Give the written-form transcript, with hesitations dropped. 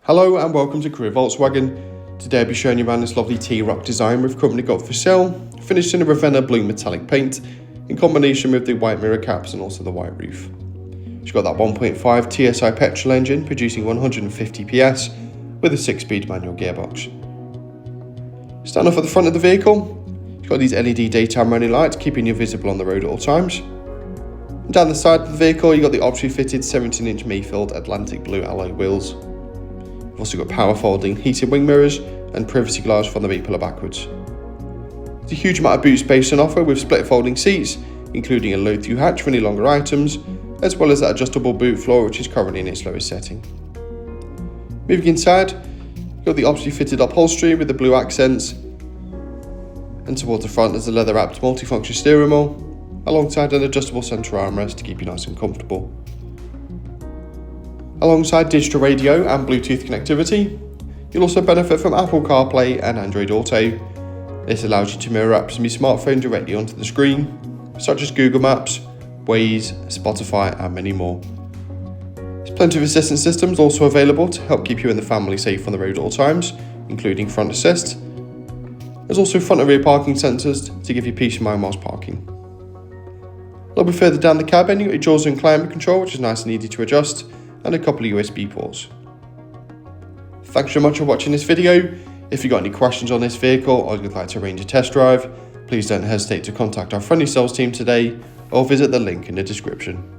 Hello and welcome to Crewe Volkswagen. Today I'll be showing you around this lovely T-roc design we've currently got for sale, finished in a Ravenna blue metallic paint in combination with the white mirror caps and also the white roof. It's got that 1.5 TSI petrol engine producing 150 PS with a 6-speed manual gearbox. Starting off at the front of the vehicle, it's got these LED daytime running lights keeping you visible on the road at all times. And down the side of the vehicle you've got the optionally fitted 17-inch Mayfield Atlantic blue alloy wheels. You've also got power folding heated wing mirrors and privacy glass from the B pillar backwards. There's a huge amount of boot space on offer with split folding seats, including a low through hatch for any longer items, as well as that adjustable boot floor which is currently in its lowest setting. Moving inside, you've got the optionally fitted upholstery with the blue accents, and towards the front there's a leather wrapped multifunction steering wheel, alongside an adjustable centre armrest to keep you nice and comfortable. Alongside digital radio and Bluetooth connectivity, you'll also benefit from Apple CarPlay and Android Auto. This allows you to mirror apps from your smartphone directly onto the screen, such as Google Maps, Waze, Spotify and many more. There's plenty of assistance systems also available to help keep you and the family safe on the road at all times, including front assist. There's also front and rear parking sensors to give you peace of mind whilst parking. A little bit further down the cabin, you've got your jaws and climate control, which is nice and easy to adjust, and a couple of USB ports. Thanks so much for watching this video. If you've got any questions on this vehicle or you'd like to arrange a test drive, please don't hesitate to contact our friendly sales team today or visit the link in the description.